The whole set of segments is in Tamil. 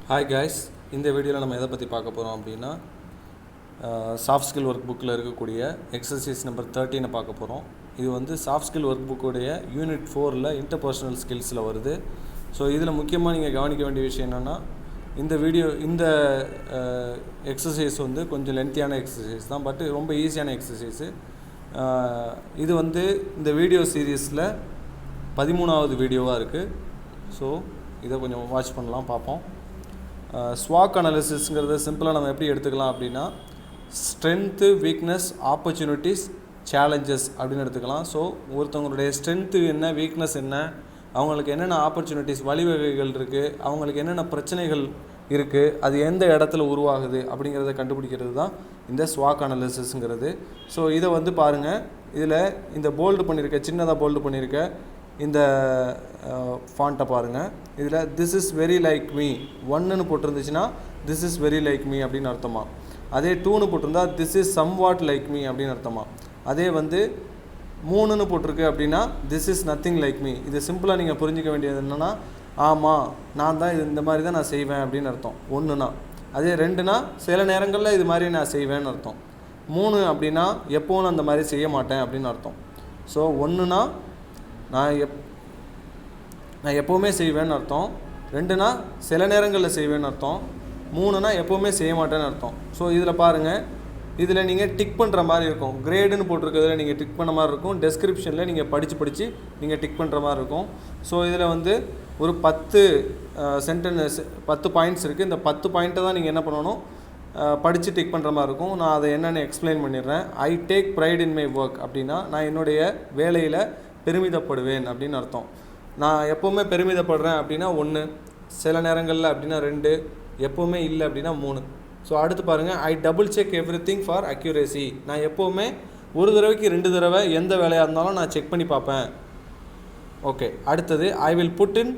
Hi guys, இந்த வீடியோவில் நம்ம எதை பற்றி பார்க்க போகிறோம் அப்படின்னா சாஃப்ட் ஸ்கில் ஒர்க் புக்கில் இருக்கக்கூடிய எக்ஸசைஸ் நம்பர் 13 பார்க்க போகிறோம். இது வந்து சாஃப்ட் ஸ்கில் ஒர்க் புக்குடைய யூனிட் 4ல் இன்டர்பர்சனல் ஸ்கில்ஸில் வருது. ஸோ இதில் முக்கியமாக நீங்கள் கவனிக்க வேண்டிய விஷயம் என்னென்னா, இந்த எக்ஸசைஸ் வந்து கொஞ்சம் லென்த்தியான எக்ஸசைஸ் தான், பட் ரொம்ப ஈஸியான எக்ஸசைஸு. இது வந்து இந்த வீடியோ சீரீஸில் 13வது வீடியோவாக இருக்குது. ஸோ இதை கொஞ்சம் வாட்ச் பண்ணலாம், பார்ப்போம். SWOC அனாலிசிஸ்ங்கிறத சிம்பிளாக நம்ம எப்படி எடுத்துக்கலாம் அப்படின்னா, ஸ்ட்ரென்த்து, வீக்னஸ், ஆப்பர்ச்சுனிட்டிஸ், சேலஞ்சஸ் அப்படின்னு எடுத்துக்கலாம். ஸோ ஒருத்தவங்களுடைய ஸ்ட்ரென்த்து என்ன, வீக்னஸ் என்ன, அவங்களுக்கு என்னென்ன ஆப்பர்ச்சுனிட்டிஸ், வழிவகைகள் இருக்குது, அவங்களுக்கு என்னென்ன பிரச்சனைகள் இருக்குது, அது எந்த இடத்துல உருவாகுது அப்படிங்கிறத கண்டுபிடிக்கிறது தான் இந்த SWOC அனாலிசிஸ்ங்கிறது. ஸோ இதை வந்து பாருங்கள், இதில் இந்த போல்டு பண்ணியிருக்க, சின்னதாக போல்டு பண்ணியிருக்க இந்த ஃபாண்ட்டை பாருங்கள். இதில் this is very like me 1ன்னு போட்டிருந்துச்சுன்னா this is very like me அப்படின்னு அர்த்தமா. அதே 2ன்னு போட்டிருந்தா this is somewhat like me அப்படின்னு அர்த்தமா. அதே வந்து 3ன்னு போட்டிருக்கு அப்படின்னா this is nothing like me. இது சிம்பிளாக நீங்கள் புரிஞ்சிக்க வேண்டியது என்னென்னா, ஆமாம் நான் தான் இந்த மாதிரி தான் நான் செய்வேன் அப்படின்னு அர்த்தம் 1னா. அதே 2னா சில நேரங்களில் இது மாதிரி நான் செய்வேன்னு அர்த்தம். 3 அப்படின்னா எப்போவும் நான் அந்த மாதிரி செய்ய மாட்டேன் அப்படின்னு அர்த்தம். ஸோ 1னா நான் எப்போவுமே செய்வேன்னு அர்த்தம், 2னா சில நேரங்களில் செய்வேன்னு அர்த்தம், 3னா எப்போவுமே செய்ய மாட்டேன்னு அர்த்தம். ஸோ இதில் பாருங்கள், இதில் நீங்கள் டிக் பண்ணுற மாதிரி இருக்கும். கிரேடுன்னு போட்டிருக்கிறதுல நீங்கள் டிக் பண்ண மாதிரி இருக்கும். டெஸ்கிரிப்ஷனில் நீங்கள் படித்து நீங்கள் டிக் பண்ணுற மாதிரி இருக்கும். ஸோ இதில் வந்து ஒரு 10 சென்டென்ஸ் 10 பாயிண்ட்ஸ் இருக்குது. இந்த 10 பாயிண்ட்டை தான் நீங்கள் என்ன பண்ணணும், படித்து டிக் பண்ணுற மாதிரி இருக்கும். நான் அதை என்னென்னு எக்ஸ்பிளைன் பண்ணிடுறேன். I take fried in my work அப்படின்னா நான் என்னுடைய வேலையில் பெருமிதப்படுவேன் அப்படின்னு அர்த்தம். நான் எப்போவுமே பெருமிதப்படுறேன் அப்படின்னா 1, சில நேரங்களில் அப்படின்னா 2, எப்போவுமே இல்லை அப்படின்னா 3. ஸோ அடுத்து பாருங்கள், I double check every thing for accuracy. நான் எப்போவுமே ஒரு தடவைக்கு 2 தடவை எந்த வேலையாக இருந்தாலும் நான் செக் பண்ணி பார்ப்பேன். ஓகே, அடுத்தது I will put in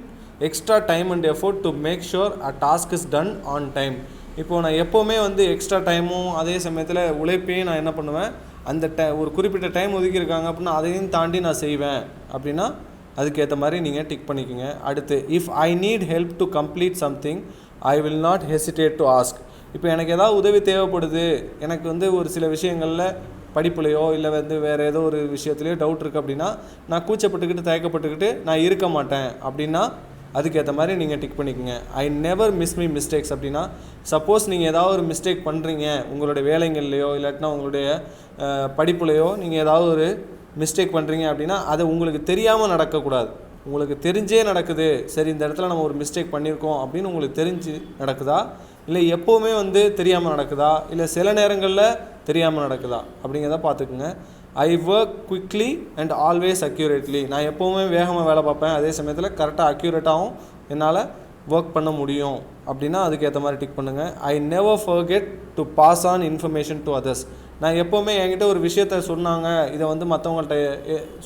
extra time and effort to make sure a task is done on time. இப்போது நான் எப்போவுமே வந்து எக்ஸ்ட்ரா டைமும் அதே சமயத்தில் உழைப்பையும் நான் என்ன பண்ணுவேன், அந்த ஒரு குறிப்பிட்ட டைம் ஒதுக்கியிருக்காங்க அப்படின்னா அதையும் தாண்டி நான் செய்வேன் அப்படின்னா அதுக்கேற்ற மாதிரி நீங்கள் டிக் பண்ணிக்கோங்க. அடுத்து if I need help to complete something I will not hesitate to ask. இப்போ எனக்கு ஏதாவது உதவி தேவைப்படுது, எனக்கு வந்து ஒரு சில விஷயங்களில் படிப்புலையோ இல்லை வந்து வேறு ஏதோ ஒரு விஷயத்துலையோ டவுட் இருக்குது அப்படின்னா நான் கூச்சப்பட்டுக்கிட்டு தயக்கப்பட்டுக்கிட்டு நான் இருக்க மாட்டேன் அப்படின்னா அதுக்கேற்ற மாதிரி நீங்கள் டிக் பண்ணிக்கோங்க. I never miss me mistakes அப்படின்னா சப்போஸ் நீங்கள் ஏதாவது ஒரு மிஸ்டேக் பண்ணுறீங்க உங்களுடைய வேலைங்கள்லையோ இல்லாட்டினா உங்களுடைய படிப்புலையோ நீங்கள் ஏதாவது ஒரு மிஸ்டேக் பண்ணுறீங்க அப்படின்னா அது உங்களுக்கு தெரியாமல் நடக்கக்கூடாது. உங்களுக்கு தெரிஞ்சே நடக்குது, சரி இந்த இடத்துல நம்ம ஒரு மிஸ்டேக் பண்ணியிருக்கோம் அப்படின்னு உங்களுக்கு தெரிஞ்சு நடக்குதா, இல்லை எப்போவுமே வந்து தெரியாமல் நடக்குதா, இல்லை சில நேரங்களில் தெரியாமல் நடக்குதா அப்படிங்கிறத பார்த்துக்குங்க. I work quickly and always accurately. நான் எப்போவுமே வேகமாக வேலை பார்ப்பேன், அதே சமயத்தில் கரெக்டாக அக்யூரேட்டாகவும் என்னால் ஒர்க் பண்ண முடியும் அப்படின்னா அதுக்கேற்ற மாதிரி டிக் பண்ணுங்கள். I never forget to pass on information to others. நான் எப்போவுமே என்கிட்ட ஒரு விஷயத்த சொன்னாங்க, இதை வந்து மற்றவங்கள்ட்ட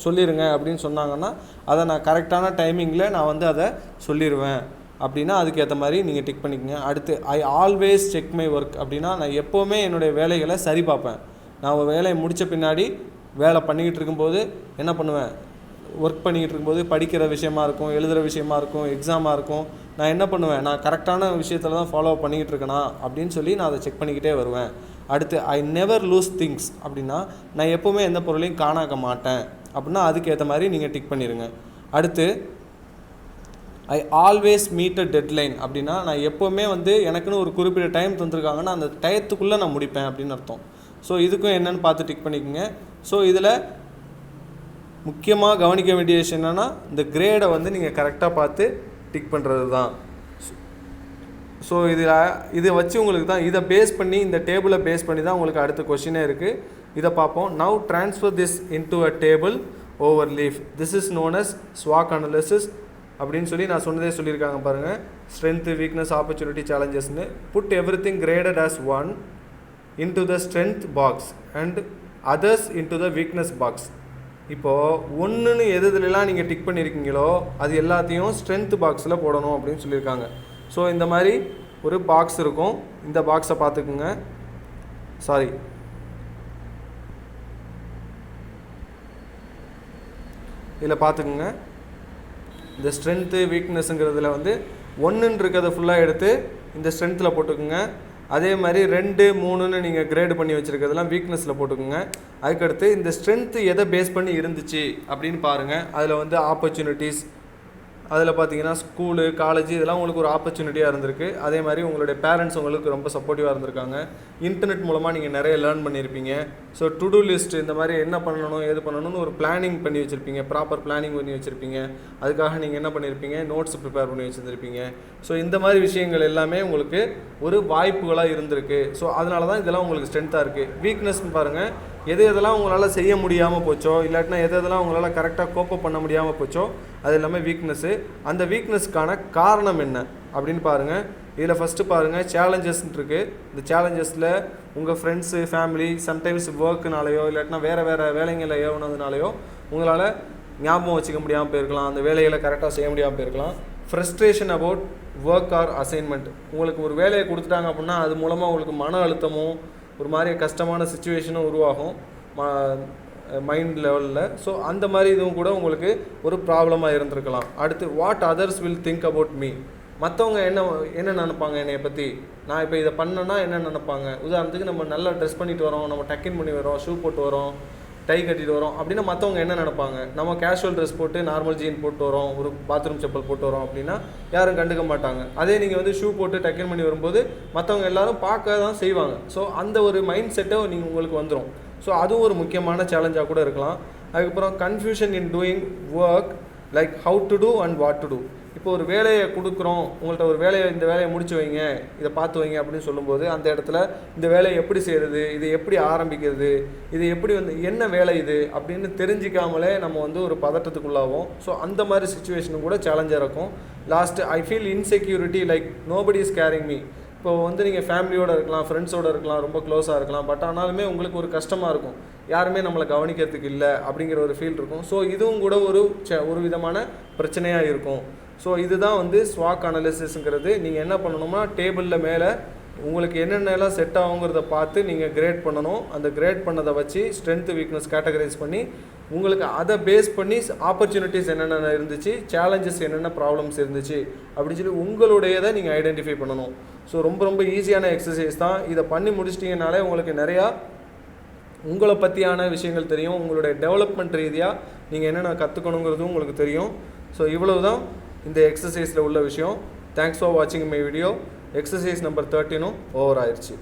சொல்லிடுங்க அப்படின்னு சொன்னாங்கன்னா அதை நான் கரெக்டான டைமிங்கில் நான் வந்து அதை சொல்லிடுவேன் அப்படின்னா அதுக்கேற்ற மாதிரி நீங்கள் டிக் பண்ணிக்கோங்க. அடுத்து I always check my work அப்படின்னா நான் எப்போவுமே என்னுடைய வேலைகளை சரி பார்ப்பேன். நான் ஒரு வேலையை முடித்த பின்னாடி வேலை பண்ணிக்கிட்டு இருக்கும்போது என்ன பண்ணுவேன், ஒர்க் பண்ணிக்கிட்டு இருக்கும்போது படிக்கிற விஷயமா இருக்கும், எழுதுகிற விஷயமா இருக்கும், எக்ஸாமாக இருக்கும், நான் என்ன பண்ணுவேன், நான் கரெக்டான விஷயத்தில் தான் ஃபாலோ பண்ணிக்கிட்டு இருக்கேனா அப்படின்னு சொல்லி நான் அதை செக் பண்ணிக்கிட்டே வருவேன். அடுத்து ஐ நெவர் லூஸ் திங்ஸ் அப்படின்னா நான் எப்போவுமே எந்த பொருளையும் காணாக்க மாட்டேன் அப்படின்னா அதுக்கேற்ற மாதிரி நீங்கள் டிக் பண்ணிடுங்க. அடுத்து I always meet a deadline அப்படின்னா நான் எப்போவுமே வந்து எனக்குன்னு ஒரு குறிப்பிட்ட டைம் தந்துருக்காங்கன்னா அந்த டயத்துக்குள்ளே நான் முடிப்பேன் அப்படின்னு அர்த்தம். ஸோ இதுக்கும் என்னென்னு பார்த்து டிக் பண்ணிக்கோங்க. ஸோ இதில் முக்கியமாக கவனிக்க வேண்டிய விஷயம் என்னென்னா, இந்த கிரேடை வந்து நீங்கள் கரெக்டாக பார்த்து டிக் பண்ணுறது தான். ஸோ இதை வச்சு உங்களுக்கு தான் இதை பேஸ் பண்ணி இந்த டேபிளை பேஸ் பண்ணி தான் உங்களுக்கு அடுத்த கொஷினே இருக்குது. இதை பார்ப்போம். Now transfer this into a table overleaf. This is known as SWOC analysis அப்படின்னு சொல்லி நான் சொன்னதே சொல்லியிருக்காங்க பாருங்கள். ஸ்ட்ரென்த்து, வீக்னஸ், ஆப்பர்ச்சுனிட்டி, சேலஞ்சஸ்னு. Put everything graded as 1 into the strength box and others into the weakness box. இப்போது 1ன்னு எதுலாம் நீங்கள் டிக் பண்ணியிருக்கீங்களோ அது எல்லாத்தையும் ஸ்ட்ரென்த் பாக்ஸில் போடணும் அப்படின்னு சொல்லியிருக்காங்க. ஸோ இந்த மாதிரி ஒரு பாக்ஸ் இருக்கும், இந்த பாக்ஸை பார்த்துக்குங்க. இதில் பார்த்துக்குங்க, இந்த ஸ்ட்ரென்த்து வீக்னஸ்ங்கிறதுல வந்து 1ன்னு இருக்கிறத ஃபுல்லாக எடுத்து இந்த ஸ்ட்ரென்த்தில் போட்டுக்குங்க. அதே மாதிரி 2, 3ன்னு நீங்கள் கிரேடு பண்ணி வச்சுருக்கிறதுலாம் வீக்னஸில் போட்டுக்குங்க. அதுக்கடுத்து இந்த ஸ்ட்ரென்த்து எதை பேஸ் பண்ணி இருந்துச்சு அப்படின்னு பாருங்கள். அதில் வந்து ஆப்பர்ச்சுனிட்டிஸ், அதில் பார்த்தீங்கன்னா ஸ்கூலு, காலேஜ் இதெல்லாம் உங்களுக்கு ஒரு ஆப்பர்ச்சுனிட்டியாக இருந்திருக்கு. அதே மாதிரி உங்களுடைய பேரண்ட்ஸ் உங்களுக்கு ரொம்ப சப்போர்ட்டிவாக இருந்திருக்காங்க. இன்டர்நெட் மூலமாக நீங்கள் நிறைய லேர்ன் பண்ணியிருப்பீங்க. ஸோ டு டூ லிஸ்ட் இந்த மாதிரி என்ன பண்ணணும் ஏது பண்ணணும்னு ஒரு பிளானிங் பண்ணி வச்சுருப்பீங்க, ப்ராப்பர் பிளானிங் பண்ணி வச்சுருப்பீங்க. அதுக்காக நீங்கள் என்ன பண்ணியிருப்பீங்க, நோட்ஸ் ப்ரிப்பேர் பண்ணி வச்சுருந்துருப்பீங்க. ஸோ இந்த மாதிரி விஷயங்கள் எல்லாமே உங்களுக்கு ஒரு வாய்ப்புகளாக இருந்திருக்கு. ஸோ அதனால தான் இதெல்லாம் உங்களுக்கு ஸ்ட்ரென்த்தாக இருக்குது. வீக்னஸ்ன்னு பாருங்கள், எதெல்லாம் உங்களால் செய்ய முடியாமல் போச்சோ, இல்லாட்டினா எதெல்லாம் உங்களால் கரெக்டாக கோப்பப் பண்ண முடியாமல் போச்சோ அது எல்லாமே வீக்னஸ்ஸு. அந்த வீக்னஸ்க்கான காரணம் என்ன அப்படின்னு பாருங்கள். இதில் ஃபஸ்ட்டு பாருங்கள், சேலஞ்சஸ்ன்னு இருக்குது. இந்த சேலஞ்சஸில் உங்கள் ஃப்ரெண்ட்ஸு, ஃபேமிலி, சம்டைம்ஸ் ஒர்க்குனாலேயோ இல்லாட்டினா வேறு வேலைங்களை ஏவுனதுனாலையோ உங்களால் ஞாபகம் வச்சுக்க முடியாமல் போயிருக்கலாம், அந்த வேலைகளை கரெக்டாக செய்ய முடியாமல் போயிருக்கலாம். Frustration about work or assignment, உங்களுக்கு ஒரு வேலையை கொடுத்துட்டாங்க அப்படின்னா அது மூலமாக உங்களுக்கு மன அழுத்தமும் ஒரு மாதிரி கஷ்டமான சுச்சுவேஷனும் உருவாகும் மைண்ட் லெவலில். ஸோ அந்த மாதிரி இதுவும் கூட உங்களுக்கு ஒரு ப்ராப்ளமாக இருந்திருக்கலாம். அடுத்து what others will think about me, மற்றவங்க என்ன நினைப்பாங்க என்னை பற்றி, நான் இப்போ இதை பண்ணேன்னா என்ன நினைப்பாங்க. உதாரணத்துக்கு நம்ம நல்லா ட்ரெஸ் பண்ணிட்டு வரோம், நம்ம டக்கின் பண்ணி வரோம், ஷூ போட்டு வரோம், டை கட்டிட்டு வரோம் அப்படின்னா மற்றவங்க என்ன நினைப்பாங்க. நம்ம கேஷுவல் ட்ரெஸ் போட்டு நார்மல் ஜீன் போட்டு வரோம், ஒரு பாத்ரூம் செப்பல் போட்டு வரோம் அப்படின்னா யாரும் கண்டுக்க மாட்டாங்க. அதே நீங்கள் வந்து ஷூ போட்டு டக்கின் பண்ணி வரும்போது மற்றவங்க எல்லாரும் பார்க்க தான் செய்வாங்க. ஸோ அந்த ஒரு மைண்ட் செட்டை நீங்கள் உங்களுக்கு வந்துடும். ஸோ அதுவும் ஒரு முக்கியமான சேலஞ்சாக கூட இருக்கலாம். அதுக்கப்புறம் confusion in doing work, like how to do and what to do. இப்போ ஒரு வேலையை கொடுக்குறோம், உங்கள்கிட்ட ஒரு வேலையை, இந்த வேலையை முடிச்சு வைங்க, இதை பார்த்து வைங்க அப்படின்னு சொல்லும்போது அந்த இடத்துல இந்த வேலையை எப்படி செய்கிறது, இது எப்படி ஆரம்பிக்கிறது, இது எப்படி வந்து என்ன வேலை இது அப்படின்னு தெரிஞ்சிக்காமலே நம்ம வந்து ஒரு பதட்டத்துக்குள்ளாகும். ஸோ அந்த மாதிரி சுச்சுவேஷனும் கூட சேலஞ்சாக இருக்கும். Last I feel insecurity like nobody is caring me. இப்போ வந்து நீங்கள் ஃபேமிலியோடு இருக்கலாம், ஃப்ரெண்ட்ஸோடு இருக்கலாம், ரொம்ப க்ளோஸாக இருக்கலாம், பட் ஆனாலுமே உங்களுக்கு ஒரு கஷ்டமாக இருக்கும், யாருமே நம்மளை கவனிக்கிறதுக்கு இல்லை அப்படிங்கிற ஒரு ஃபீல் இருக்கும். ஸோ இதுவும் கூட ஒரு விதமான பிரச்சனையாக இருக்கும். ஸோ இதுதான் வந்து ஸ்வாக் அனாலிசிஸ்ங்கிறது. நீங்கள் என்ன பண்ணணும்னா டேபிளில் மேலே உங்களுக்கு என்னென்னலாம் செட் ஆகுங்கிறத பார்த்து நீங்கள் கிரேட் பண்ணணும். அந்த கிரேட் பண்ணதை வச்சு ஸ்ட்ரென்த் வீக்னஸ் கேட்டகரைஸ் பண்ணி உங்களுக்கு அதை பேஸ் பண்ணி ஆப்பர்ச்சுனிட்டிஸ் என்னென்ன இருந்துச்சு, சேலஞ்சஸ் என்னென்ன ப்ராப்ளம்ஸ் இருந்துச்சு அப்படின்னு சொல்லி உங்களுடையதை நீங்கள் ஐடென்டிஃபை பண்ணணும். ஸோ ரொம்ப ஈஸியான எக்ஸசைஸ் தான். இதை பண்ணி முடிச்சிட்டிங்கனாலே உங்களுக்கு நிறையா உங்களை பற்றியான விஷயங்கள் தெரியும். உங்களுடைய டெவலப்மெண்ட் ரீதியாக நீங்கள் என்னென்ன கற்றுக்கணுங்கிறதும் உங்களுக்கு தெரியும். ஸோ இவ்வளவு தான் இந்த எக்ஸசைஸில் உள்ள விஷயம். தேங்க்ஸ் ஃபார் வாட்சிங் my video. Exercise number 13 over ஆயிடுச்சு.